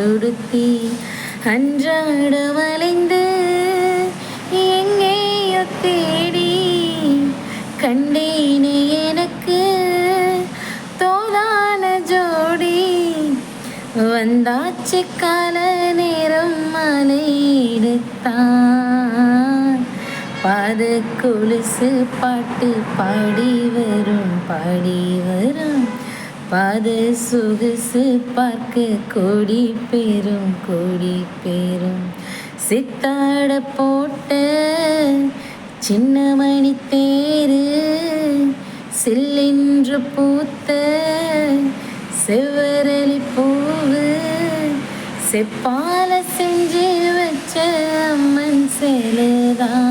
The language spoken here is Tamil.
உடுத்தி அன்றாடம் அலைந்து எங்கேயோ தேடி கண்டேனே எனக்கு தோதான ஜோடி. வந்தாச்சு கால நேரம் மலையிடத்தான் பாத கொலுசு பாட்டு பாடி வரும் பாத சொகுசு பார்க்க கோடி பேரும் சித்தாட போட்ட சின்ன மணி தேரு சில்லென்று பூத்த செவ்வரளி பூவு செப்பால செஞ்சு வச்ச அம்மன் சேலதான்.